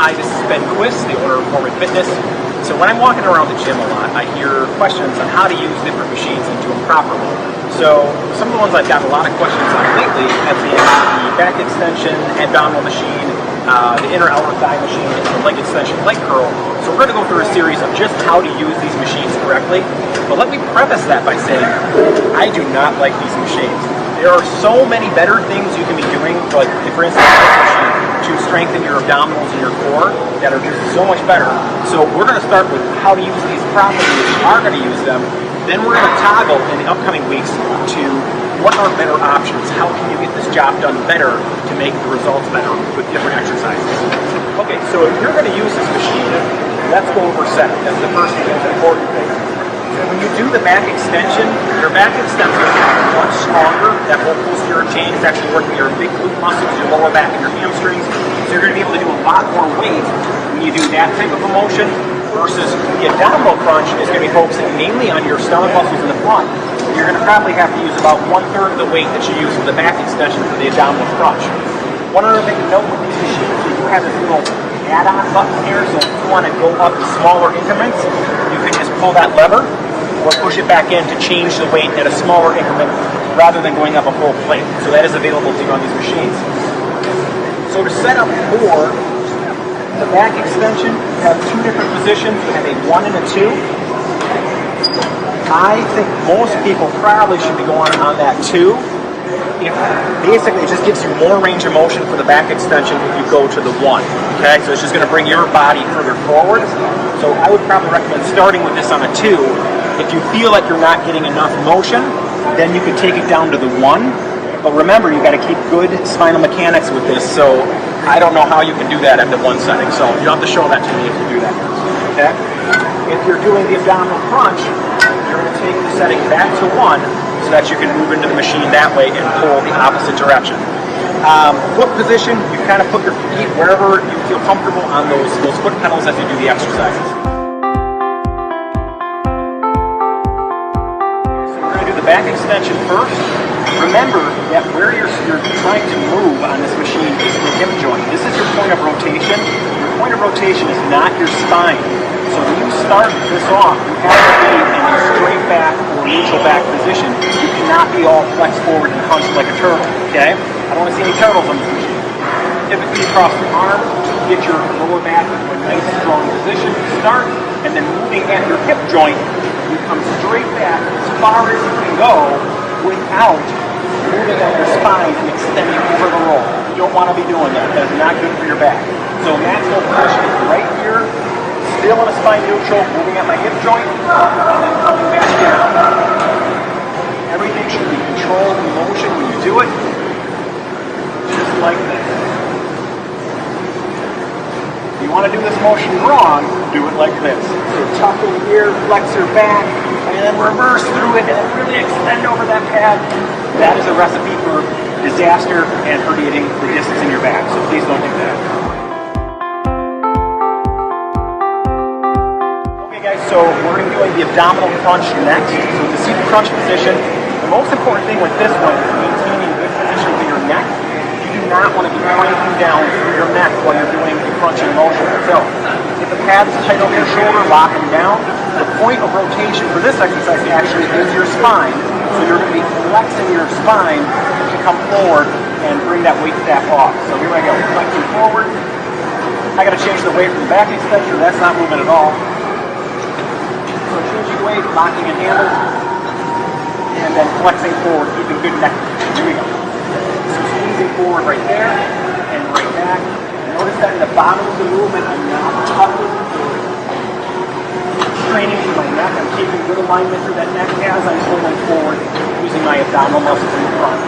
Hi, this is Ben Quist, the owner of Forward Fitness. So when I'm walking around the gym a lot, I hear questions on how to use different machines and do them properly. So some of the ones I've got a lot of questions on lately have been the back extension, abdominal machine, the inner outer thigh machine, and the leg extension, leg curl. So we're going to go through a series of just how to use these machines correctly. But let me preface that by saying I do not like these machines. There are so many better things you can be doing, like for instance this machine, to strengthen your abdominals and your core that are just so much better. So we're going to start with how to use these properly if you are going to use them. Then we're going to toggle in the upcoming weeks to what are better options. How can you get this job done better to make the results better with different exercises? Okay, so if you're going to use this machine, let's go over setup. That's the first and most important thing. So when you do the back extension, your back extension is much stronger. That whole posterior chain is actually working your big glute muscles, your lower back and your hamstrings. So you're going to be able to do a lot more weight when you do that type of a motion versus the abdominal crunch is going to be focusing mainly on your stomach muscles in the front. You're going to probably have to use about 1/3 of the weight that you use for the back extension for the abdominal crunch. One other thing to note with these machines, you do have this little add-on button here, so if you want to go up in smaller increments, you can just pull that lever or push it back in to change the weight at a smaller increment rather than going up a full plate. So that is available to you on these machines. So to set up for the back extension, you have two different positions. You have a 1 and a 2. I think most people probably should be going on that 2. Basically, it just gives you more range of motion for the back extension if you go to the 1. Okay, so it's just going to bring your body further forward. So I would probably recommend starting with this on a 2. If you feel like you're not getting enough motion, then you can take it down to the 1. But remember, you got to keep good spinal mechanics with this. So I don't know how you can do that at the 1 setting. So you'll have to show that to me if you do that. Okay. If you're doing the abdominal crunch, you're going to take the setting back to 1 so that you can move into the machine that way and pull the opposite direction. Foot position, you kind of put your feet wherever you feel comfortable on those foot pedals as you do the exercises. So we're going to do the back extension first. Remember that where you're trying to move on this machine is the hip joint. This is your point of rotation. Your point of rotation is not your spine. So when you start this off, you have to be in a straight back or neutral back position. You cannot be all flexed forward and hunched like a turtle, okay? I don't want to see any turtles on this machine. Typically across the arm, get your lower back in a nice strong position to start, and then moving at your hip joint, you come straight back as far as you can go without moving on your spine and extending over the roll. You don't want to be doing that. That is not good for your back. So maximal position is right here, still in a spine neutral, moving at my hip joint, and then coming back down. Everything should be controlled in motion when you do it, just like this. If you want to do this motion wrong, do it like this. So tuck in here, flex your back, and then reverse through it, and then really extend over that pad. That is a recipe for disaster and herniating the discs in your back, so please don't do that. Okay guys, so we're going to be doing the abdominal crunch next. So to see the crunch position, the most important thing with this one is maintaining good position for your neck. You do not want to be cranking down through your neck while you're doing the crunching motion. So if the pad is tight over your shoulder, lock them down. The point of rotation for this exercise actually is your spine. So you're going to be flexing your spine to come forward and bring that weight staff off. So here I go, flexing forward. I got to change the weight from the back extension. That's not moving at all. So changing weight, locking in handles, and then flexing forward, keeping good neck position. Here we go. So squeezing forward right there and right back. Notice that in the bottom of the movement, I'm not tucking or straining through my neck. I'm keeping good alignment through that neck as I'm pulling forward using my abdominal muscles in the front.